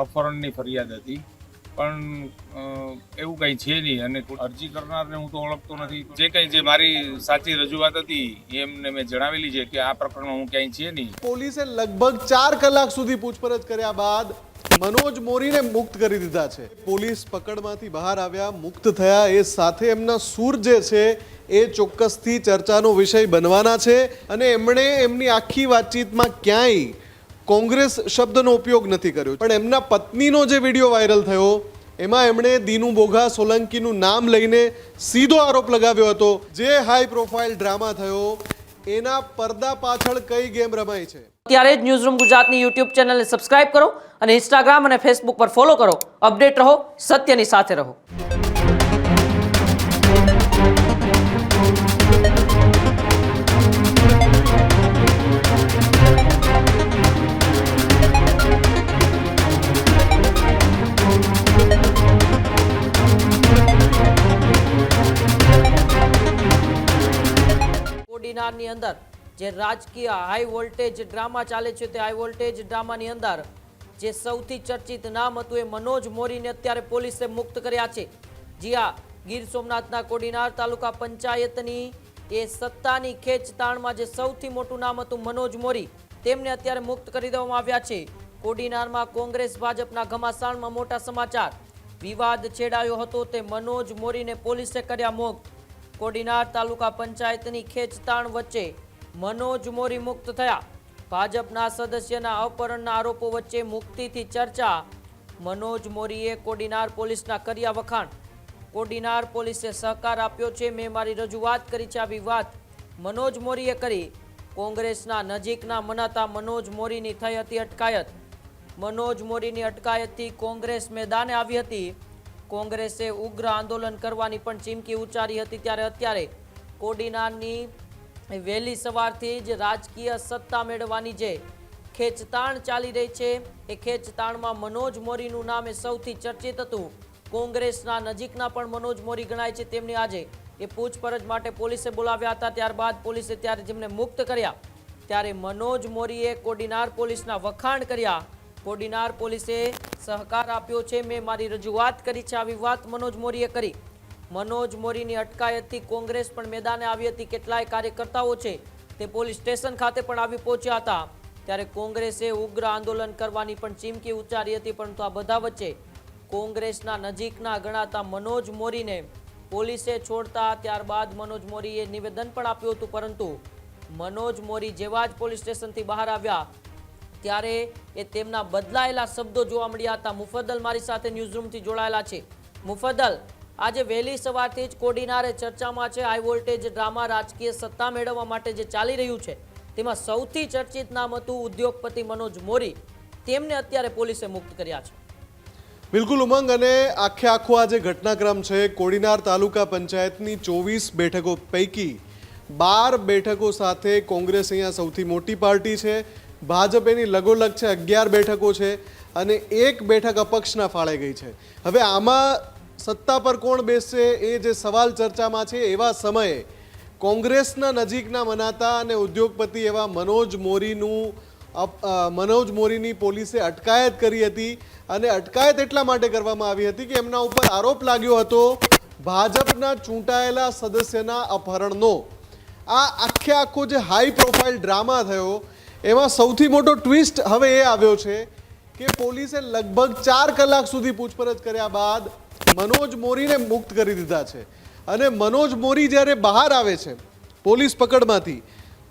અપહરણની ફરિયાદ હતી, પણ એવું કંઈ છે નહીં. અને અરજી કરનારને હું તો ઓળખતો નથી. જે મારી સાચી રજૂઆત હતી એમને મેં જણાવેલી છે કે આ પ્રકરણમાં હું ક્યાંય છે નહીં. પોલીસે લગભગ 4 કલાક સુધી પૂછપરછ કર્યા બાદ મનોજ મોરીને મુક્ત કરી દીધા છે. પોલીસ પકડમાંથી બહાર આવ્યા, મુક્ત થયા, એ સાથે એમના સૂર જે છે એ ચોક્કસથી ચર્ચાનો વિષય બનવાના છે. અને એમણે એમની આખી વાતચીતમાં ક્યાંય કોંગ્રેસ શબ્દનો ઉપયોગ નથી કર્યો, પણ એમના પત્નીનો જે વિડીયો વાયરલ થયો એમાં એમણે દીનુ બોઘા સોલંકીનું નામ લઈને સીધો આરોપ લગાવ્યો હતો. જે હાઈ પ્રોફાઇલ ડ્રામા થયો એના પડદા પાછળ કઈ ગેમ રમાઈ છે. ત્યારે જ ન્યૂઝરૂમ ગુજરાતની યુટ્યુબ ચેનલને સબસ્ક્રાઇબ કરો અને ઇન્સ્ટાગ્રામ અને ફેસબુક પર ફોલો કરો. અપડેટ રહો, સત્યની સાથે રહો. કોડીનારની અંદર જે રાજકીય હાઈ વોલ્ટેજ ડ્રામા ચાલે છે તે હાઈ વોલ્ટેજ ડ્રામાની અંદર જે સૌથી ચર્ચિત નામ હતું એ મનોજ મોરીને અત્યારે પોલીસે મુક્ત કર્યા છે. જી હા, ગીર સોમનાથના કોડીનાર તાલુકા પંચાયતની એ સત્તાની ખેંચતાણમાં જે સૌથી મોટું નામ હતું મનોજ મોરી, તેમને અત્યારે મુક્ત કરી દેવામાં આવ્યા છે. કોડીનારમાં કોંગ્રેસ ભાજપના ઘમાસાણમાં મોટા સમાચાર. વિવાદ છેડાયો હતો તે મનોજ મોરીને પોલીસે કર્યા મુક્ત. કોડીનાર તાલુકા પંચાયતની ખેંચતાણ વચ્ચે મનોજ મોરી મુક્ત થયા. ભાજપના સદસ્યના અપહરણના આરોપો વચ્ચે મુક્તિથી ચર્ચા. મનોજ મોરીએ કોડીનાર પોલીસના કર્યા વખાણ. કોડીનાર પોલીસે સહકાર આપ્યો છે, મેં મારી રજૂઆત કરી છે. આવી વાત મનોજ મોરીએ કરી. કોંગ્રેસના નજીકના મનાતા મનોજ મોરીની થઈ હતી અટકાયત. મનોજ મોરીની અટકાયતથી કોંગ્રેસ મેદાને આવી હતી. કોંગ્રેસે ઉગ્ર આંદોલન કરવાની પણ ચીમકી ઉચ્ચારી હતી. ત્યારે અત્યારે કોડીનારની વહેલી સવારથી જ રાજકીય સત્તા મેળવવાની જે ખેંચતાણ ચાલી રહી છે એ ખેંચતાણમાં મનોજ મોરીનું નામ એ સૌથી ચર્ચિત હતું. કોંગ્રેસના નજીકના પણ મનોજ મોરી ગણાય છે. તેમની આજે એ પૂછપરછ માટે પોલીસે બોલાવ્યા હતા. ત્યારબાદ પોલીસે ત્યારે જેમને મુક્ત કર્યા ત્યારે મનોજ મોરીએ કોડીનાર પોલીસના વખાણ કર્યા. કોડીનાર પોલીસે સહકાર આપ્યો છે, મેં મારી રજૂઆત કરી છે. આવી વાત મનોજ મોરીએ કરી. મનોજ મોરીની અટકાયતથી કોંગ્રેસ પણ મેદાને આવી હતી. કેટલાય કાર્યકર્તાઓ છે તે પોલીસ સ્ટેશન ખાતે પણ આવી પહોંચ્યા હતા. ત્યારે કોંગ્રેસે ઉગ્ર આંદોલન કરવાની પણ ચીમકી ઉચ્ચારી હતી. પરંતુ આ બધા વચ્ચે કોંગ્રેસના નજીકના ગણાતા મનોજ મોરીને પોલીસે છોડતા ત્યારબાદ મનોજ મોરીએ નિવેદન પણ આપ્યું હતું. પરંતુ મનોજ મોરી જેવા જ પોલીસ સ્ટેશનથી બહાર આવ્યા ત્યારે એ તેમના બદલાયેલા શબ્દો જોવા મળ્યા હતા. મુફદ્દલ મારી સાથે ન્યૂઝરૂમથી જોડાયેલા છે. મુફદ્દલ, આજે વહેલી સવારથી જ કોડીનારે ચર્ચામાં છે. હાઈ વોલ્ટેજ ડ્રામા રાજકીય સત્તા મેળવવા માટે જે ચાલી રહ્યું છે તેમાં સૌથી ચર્ચિત નામ હતું ઉદ્યોગપતિ મનોજ મોરી. તેમને અત્યારે પોલીસે મુક્ત કર્યા છે. બિલકુલ ઉમંગ, અને આખો આ જે ઘટનાક્રમ છે, કોડીનાર તાલુકા પંચાયતની 24 બેઠકો પૈકી 12 બેઠકો સાથે કોંગ્રેસ અહીંયા સૌથી મોટી પાર્ટી છે. ભાજપ એની લગોલગ છે, 11 બેઠકો છે અને 1 બેઠક અપક્ષના ફાળે ગઈ છે. હવે આમાં સત્તા પર કોણ બેસશે એ જે સવાલ ચર્ચામાં છે, એવા સમયે કોંગ્રેસના નજીકના મનાતા અને ઉદ્યોગપતિ એવા મનોજ મોરીની પોલીસે અટકાયત કરી હતી. અને અટકાયત એટલા માટે કરવામાં આવી હતી કે એમના ઉપર આરોપ લાગ્યો હતો ભાજપના ચૂંટાયેલા સદસ્યના અપહરણનો. આ આખો જે હાઈ પ્રોફાઇલ ડ્રામા થયો એમાં સૌથી મોટો ટ્વિસ્ટ હવે એ આવ્યો છે કે પોલીસે લગભગ 4 કલાક સુધી પૂછપરછ કર્યા બાદ મનોજ મોરીને મુક્ત કરી દીધા છે. અને મનોજ મોરી જ્યારે બહાર આવે છે પોલીસ પકડમાંથી,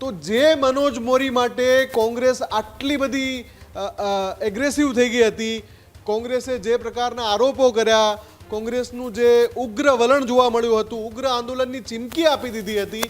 તો જે મનોજ મોરી માટે કોંગ્રેસ આટલી બધી એગ્રેસિવ થઈ ગઈ હતી, કોંગ્રેસે જે પ્રકારના આરોપો કર્યા, કોંગ્રેસનું જે ઉગ્ર વલણ જોવા મળ્યું હતું, ઉગ્ર આંદોલનની ચીમકી આપી દીધી હતી,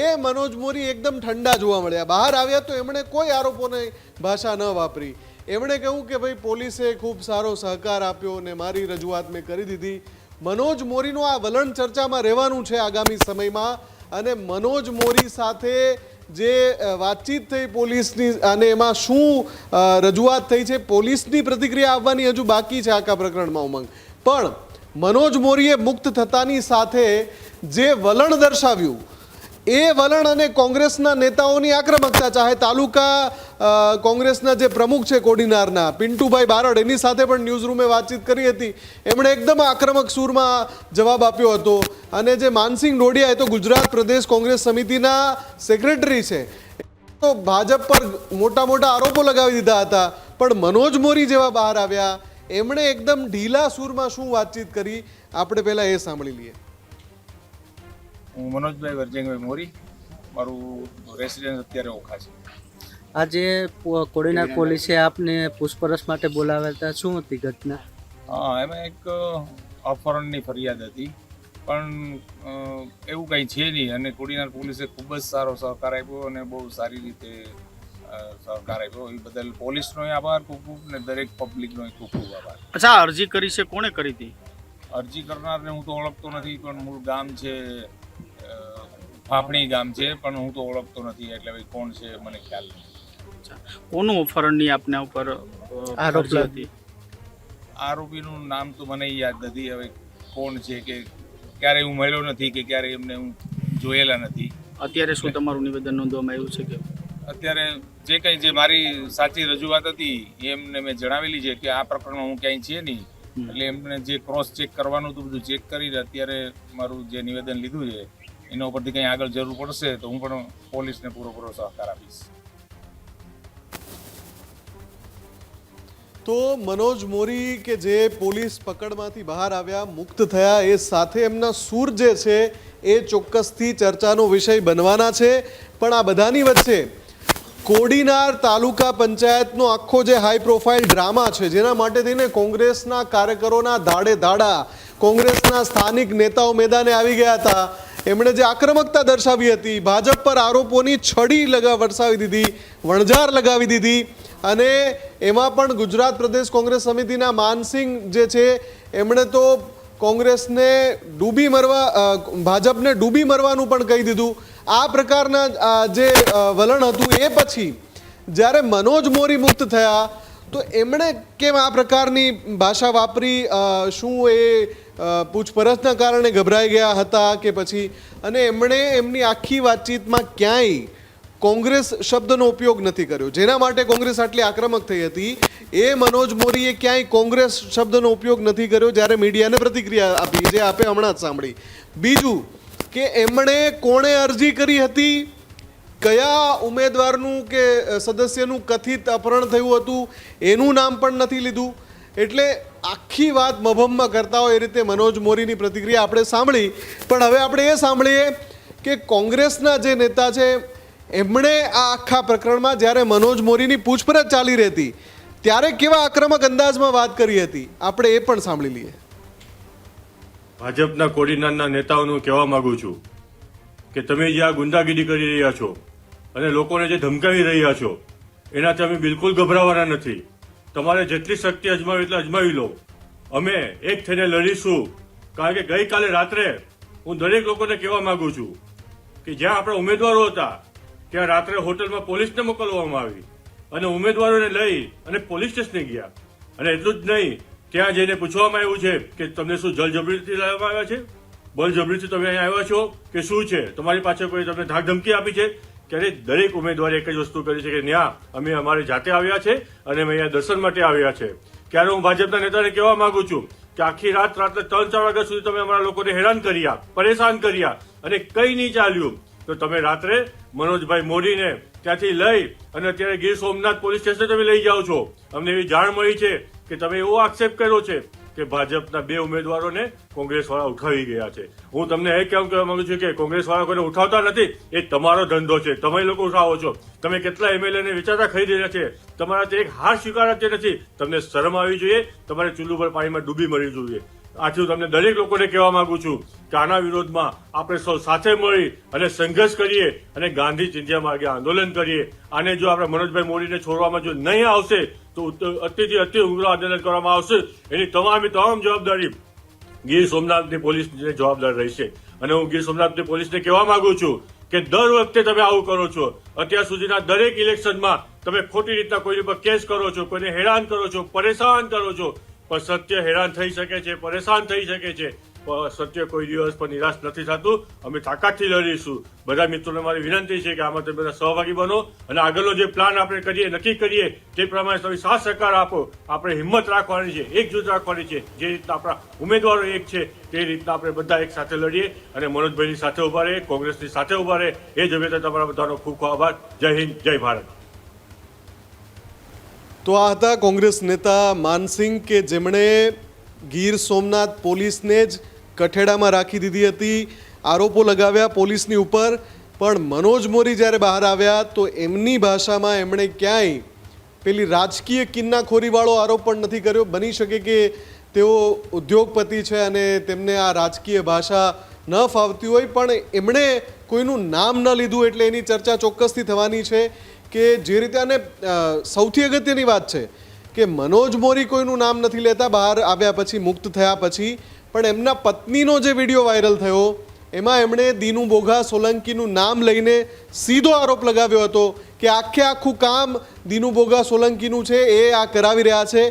એ મનોજ મોરી એકદમ ઠંડા જોવા મળ્યા. બહાર આવ્યા તો એમણે કોઈ આરોપોની ભાષા ન વાપરી. એમણે કહ્યું કે ભાઈ પોલીસે ખૂબ સારો સહકાર આપ્યો અને મારી રજૂઆત મેં કરી દીધી. મનોજ મોરીનું આ વલણ ચર્ચામાં રહેવાનું છે આગામી સમયમાં. અને મનોજ મોરી સાથે જે વાતચીત થઈ પોલીસની અને એમાં શું રજૂઆત થઈ છે, પોલીસની પ્રતિક્રિયા આવવાની હજુ બાકી છે આખા પ્રકરણમાં ઉમંગ. પણ મનોજ મોરીએ મુક્ત થતાની સાથે જે વલણ દર્શાવ્યું એ વલણ અને કોંગ્રેસના નેતાઓની આક્રમકતા, ચાહે તાલુકા કોંગ્રેસના જે પ્રમુખ છે કોડીનારના પિન્ટુભાઈ બારડ, એની સાથે પણ ન્યૂઝરૂમે વાતચીત કરી હતી, એમણે એકદમ આક્રમક સૂરમાં જવાબ આપ્યો હતો. અને જે માનસિંહ ડોડિયા, એ તો ગુજરાત પ્રદેશ કોંગ્રેસ સમિતિના સેક્રેટરી છે, તો ભાજપ પર મોટા મોટા આરોપો લગાવી દીધા હતા. પણ મનોજ મોરી જેવા બહાર આવ્યા, એમણે એકદમ ઢીલા સૂરમાં શું વાતચીત કરી, આપણે પહેલા એ સાંભળી લઈએ. હું મનોજભાઈ વરજંગભાઈ મોરી, મારું રેસિડેન્સ અત્યારે ઓખા છે. આજે કોડીનાર પોલીસે આપને પૂછપરછ માટે બોલાવ્યા હતા, શું હતી ઘટના? હા, એમાં એક અપહરણની ફરિયાદ હતી, પણ એવું કંઈ છે નહીં. અને કોડીનાર પોલીસે ખૂબ જ સારો સહકાર આપ્યો અને બહુ સારી રીતે સહકાર આપ્યો. એ બદલ પોલીસનો આભાર ખૂબ ખૂબ, ને દરેક પબ્લિકનો ખૂબ ખૂબ આભાર. અચ્છા, અરજી કરી છે, કોણે કરી હતી? અરજી કરનારને હું તો ઓળખતો નથી, પણ મૂળ ગામ છે ફાફણી ગામ છે, પણ હું તો ઓળખતો નથી, એટલે ભાઈ કોણ છે મને ખ્યાલ નથી. કોનું અપહરણની આપના ઉપર આરોપ અરજી હતી? આરોપીનું નામ તો મને યાદ નથી, હવે કોણ છે કે ક્યારે હું મળ્યો નથી કે ક્યારે એમને હું જોયેલા નથી. અત્યારે શું તમારું નિવેદન નોંધવામાં આવ્યું છે કે? અત્યારે જે કંઈ જે મારી સાચી રજૂઆત હતી એમને મેં જણાવેલી છે કે આ પ્રકરણમાં હું ક્યાંય છે નહીં, એટલે એમને જે ક્રોસ ચેક કરવાનું હતું બધું ચેક કરીને અત્યારે મારું જે નિવેદન લીધું છે એના ઉપરથી કંઈ આગળ જરૂર પડશે તો હું પણ પોલીસને પૂરો સહકાર આપીશ. તો મનોજ મોરી કે જે પોલીસ પકડમાંથી બહાર આવ્યા, મુક્ત થયા, એ સાથે એમના સૂર જે છે એ ચોક્કસથી ચર્ચાનો વિષય બનવાના છે. પણ આ બધાની વચ્ચે કોડીનાર તાલુકા પંચાયતનો આખો જે હાઈ પ્રોફાઇલ ડ્રામા છે, જેના માટે થઈને કોંગ્રેસના કાર્યકરોના ધાડે ધાડા, કોંગ્રેસના સ્થાનિક નેતાઓ મેદાને આવી ગયા હતા. એમણે જે આક્રમકતા દર્શાવી હતી, ભાજપ પર આરોપોની છડી વરસાવી દીધી, વણઝાર લગાવી દીધી. અને એમાં પણ ગુજરાત પ્રદેશ કોંગ્રેસ સમિતિના માનસિંહ જે છે એમણે તો કોંગ્રેસને ડૂબી મરવા, ભાજપને ડૂબી મરવાનું પણ કહી દીધું. આ પ્રકારના જે વલણ હતું, એ પછી જ્યારે મનોજ મોરી મુક્ત થયા તો એમણે કેમ આ પ્રકારની ભાષા વાપરી? શું એ પૂછપરછના કારણે ગભરાઈ ગયા હતા કે પછી? અને એમણે એમની આખી વાતચીતમાં ક્યાંય કોંગ્રેસ શબ્દનો ઉપયોગ નથી કર્યો, જેના માટે કોંગ્રેસ આટલી આક્રમક થઈ હતી. એ મનોજ મોરીએ ક્યાંય કોંગ્રેસ શબ્દનો ઉપયોગ નથી કર્યો જ્યારે મીડિયાને પ્રતિક્રિયા આપી, જે આપે હમણાં જ સાંભળી. બીજું કે એમણે કોણે અરજી કરી હતી, કયા ઉમેદવારનું કે સદસ્યનું કથિત અપહરણ થયું હતું એનું નામ પણ નથી લીધું. એટલે આખી વાત મભમમાં કરતા હોય એ રીતે મનોજ મોરીની પ્રતિક્રિયા આપણે સાંભળી. પણ હવે આપણે એ સાંભળીએ કે કોંગ્રેસના જે નેતા છે એમણે આ આખા પ્રકરણમાં જ્યારે મનોજ મોરીની પૂછપરછ ચાલી રહી હતી ત્યારે કેવા આક્રમક અંદાજમાં વાત કરી હતી, આપણે એ પણ સાંભળી લઈએ. ભાજપના કોડીનારના નેતાઓનું કહેવા માંગુ છું કે તમે જે આ ગુંડાગીરી કરી રહ્યા છો અને લોકોને જે ધમકાવી રહ્યા છો એનાથી અમે બિલકુલ ગભરાવાના નથી. તમારે જેટલી શક્તિ અજમાવી એટલે અજમાવી લો. અમે એક થઈને લડીશું. કારણ કે ગઈકાલે રાત્રે હું દરેક લોકોને કહેવા માંગુ છું કે જ્યાં આપણા ઉમેદવારો હતા ત્યાં રાત્રે હોટલમાં પોલીસને મોકલવામાં આવી અને ઉમેદવારોને લઈ અને પોલીસ સ્ટેશને ગયા. અને એટલું જ નહીં, ત્યાં જઈને પૂછવામાં આવ્યું છે કે તમને શું જબરજસ્તીથી લાવવામાં આવ્યા છે, બળજબરીથી તમે અહીંયા આવ્યા છો કે શું છે, તમારી પાછળ કોઈ તમને ધાક ધમકી આપી છે? ત્યારે દરેક ઉમેદવારે એક જ વસ્તુ કરી છે કે ન્યા અમે અમારી જાતે આવ્યા છે અને અમે અહીંયા દર્શન માટે આવ્યા છે. ત્યારે હું ભાજપના નેતાને કહેવા માંગુ છું કે આખી રાત્રે 3-4 વાગ્યા સુધી તમે અમારા લોકોને હેરાન કર્યા, પરેશાન કર્યા અને કંઈ નહીં ચાલ્યું. તો તમે રાત્રે મનોજભાઈ મોરીને ત્યાંથી લઈ અને અત્યારે ગીર સોમનાથ પોલીસ સ્ટેશન તમે લઈ જાઓ છો. અમને એવી જાણ મળી છે કે તમે એવો આક્ષેપ કર્યો છે કે ભાજપના 2 ઉમેદવારોને કોંગ્રેસવાળા ઉઠાવી ગયા છે. હું તમને એ કહેવા માંગુ છું કે કોંગ્રેસવાળા કોઈને ઉઠાવતા નથી, એ તમારો ધંધો છે, તમે લોકો ઉઠાવો છો. તમે કેટલા એમએલએને વિચારતા ખરીદી રહ્યા છે, તમારાથી એક હાર સ્વીકારાતી નથી. તમને શરમ આવી જોઈએ, તમારે ચૂલું પર પાણીમાં ડૂબી મરવી જોઈએ. આથી તમને દરેક લોકોને કહેવા માંગુ છું કે આના વિરોધમાં આપણે સૌ સાથે મળી અને સંઘર્ષ કરીએ અને ગાંધી ચિંધ્યા માર્ગે આંદોલન કરીએ. આને જો આપણે મનોજભાઈ મોરીને છોડવામાં જો નહીં આવશે તો અતિથી અતિ ઉગ્ર આંદોલન કરવામાં આવશે. એની તમામ જવાબદારી ગીર સોમનાથની પોલીસને જવાબદાર રહેશે. અને હું ગીર સોમનાથની પોલીસને કહેવા માંગુ છું કે દર વખતે તમે આવું કરો છો. અત્યાર સુધીના દરેક ઇલેક્શનમાં તમે ખોટી રીતના કોઈની પર કેસ કરો છો, કોઈને હેરાન કરો છો, પરેશાન કરો છો. પણ સત્ય હેરાન થઈ શકે છે, પરેશાન થઈ શકે છે. સત્ય કોઈ દિવસ પણ નિરાશ નથી થતું. અમે તાકાતથી લડીશું. બધા મિત્રોને મારી વિનંતી છે કે આમાં તમે બધા સહભાગી બનો અને આગળનો જે પ્લાન આપણે કરીએ, નક્કી કરીએ તે પ્રમાણે તમે સાથ સહકાર આપો. આપણે હિંમત રાખવાની છે, એકજૂથ રાખવાની છે. જે રીતના આપણા ઉમેદવારો એક છે તે રીતના આપણે બધા એક સાથે લડીએ અને મનોજભાઈની સાથે ઉભા રહે, કોંગ્રેસની સાથે ઉભા રહે. એ જ હવે તમારા બધાનો ખૂબ ખૂબ આભાર. જય હિન્દ, જય ભારત. તો આ હતા કોંગ્રેસ નેતા માનસિંહ કે જેમણે ગીર સોમનાથ પોલીસને જ કઠેડામાં રાખી દીધી હતી, આરોપો લગાવ્યા પોલીસની ઉપર. પણ મનોજ મોરી જ્યારે બહાર આવ્યા તો એમની ભાષામાં એમણે ક્યાંય પેલી રાજકીય કિન્નાખોરીવાળો આરોપ પણ નથી કર્યો. બની શકે કે તેઓ ઉદ્યોગપતિ છે અને તેમને આ રાજકીય ભાષા ન ફાવતી હોય, પણ એમણે કોઈનું નામ ન લીધું એટલે એની ચર્ચા ચોક્કસથી થવાની છે. કે જે રીતે, અને સૌથી અગત્યની વાત છે કે મનોજ મોરી કોઈનું નામ નથી લેતા બહાર આવ્યા પછી, મુક્ત થયા પછી. પણ એમના પત્નીનો જે વિડીયો વાયરલ થયો એમાં એમણે દીનુ બોઘા સોલંકીનું નામ લઈને સીધો આરોપ લગાવ્યો હતો કે આખું કામ દીનુ બોઘા સોલંકીનું છે, એ આ કરાવી રહ્યા છે.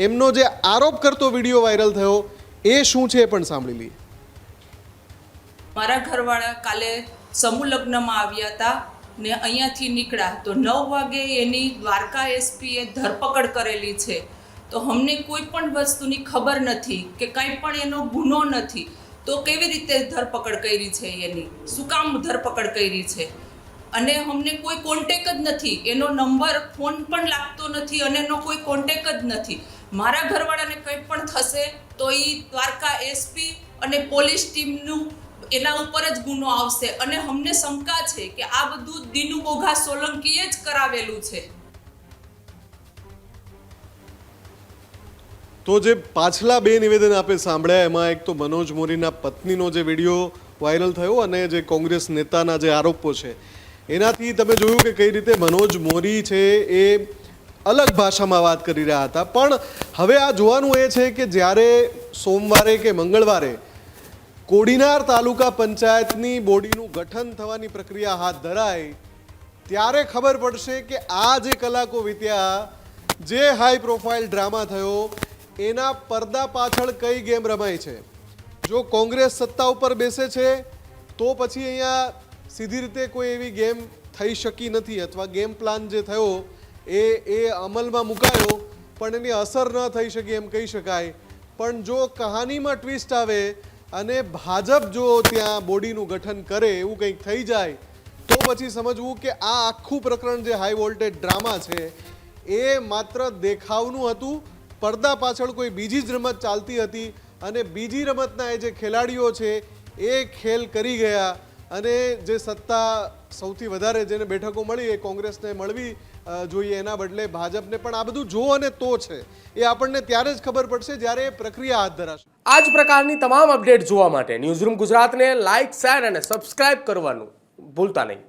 એમનો જે આરોપ કરતો વિડીયો વાયરલ થયો એ શું છે એ પણ સાંભળી લઈએ. મારા ઘરવાળા કાલે સમૂહ લગ્નમાં આવ્યા હતા ને અહીંયાથી નીકળ્યા તો 9 વાગે એની દ્વારકા એસપીએ ધરપકડ કરેલી છે. તો અમને કોઈ પણ વસ્તુની ખબર નથી કે કંઈ પણ એનો ગુનો નથી. તો કેવી રીતે ધરપકડ કરી છે એની? શું કામ ધરપકડ કરી છે? અને અમને કોઈ કોન્ટેક જ નથી. એનો નંબર, ફોન પણ લાગતો નથી અને એનો કોઈ કોન્ટેક જ નથી. મારા ઘરવાળાને કંઈ પણ થશે તો એ દ્વારકા એસપી અને પોલીસ ટીમનું એના ઉપર જ ગુનો આવશે. અને અમને શંકા છે કે આ બધું દીનુ બોઘા સોલંકીએ જ કરાવેલું છે. તો જે પાછલા બે નિવેદન આપણે સાંભળ્યા એમાં એક તો મનોજ મોરીના પત્નીનો જે વિડીયો વાયરલ થયો અને જે કોંગ્રેસ નેતાના જે આરોપો છે એનાથી તમે જોયું કે કઈ રીતે મનોજ મોરી છે એ અલગ ભાષામાં વાત કરી રહ્યા હતા. પણ હવે આ જોવાનું એ છે કે જ્યારે સોમવારે કે મંગળવારે કોડીનાર તાલુકા પંચાયતની બોડીનું ગઠન થવાની પ્રક્રિયા હાથ ધરાય ત્યારે ખબર પડશે કે આ જે કલાકો વીત્યા, જે હાઈ પ્રોફાઇલ ડ્રામા થયો, એના પડદા પાછળ કઈ ગેમ રમાય છે. જો કોંગ્રેસ સત્તા ઉપર બેસે છે તો પછી અહીંયા સીધી રીતે કોઈ એવી ગેમ થઈ શકી નથી, અથવા ગેમ પ્લાન જે થયો એ અમલમાં મુકાયો પણ એની અસર ન થઈ શકી એમ કહી શકાય. પણ જો કહાનીમાં ટ્વિસ્ટ આવે અને ભાજપ જો ત્યાં બોડીનું ગઠન કરે, એવું કંઈક થઈ જાય તો પછી સમજવું કે આ આખું પ્રકરણ જે હાઈ વોલ્ટેજ ડ્રામા છે એ માત્ર દેખાવનું હતું. પડદા પાછળ કોઈ બીજી જ રમત ચાલતી હતી અને બીજી રમતના એ જે ખેલાડીઓ છે એ ખેલ કરી ગયા અને જે સત્તા સૌથી વધારે જેને બેઠકો મળી એ કોંગ્રેસને મળવી જોઈએ, એના બદલે ભાજપને. પણ આ બધું જો અને તો છે એ આપણને ત્યારે જ ખબર પડશે જ્યારે એ પ્રક્રિયા હાથ ધરાશે. આ જ પ્રકારની તમામ અપડેટ જોવા માટે ન્યૂઝરૂમ ગુજરાતને લાઇક, શેર અને સબસ્ક્રાઇબ કરવાનું ભૂલતા નહીં.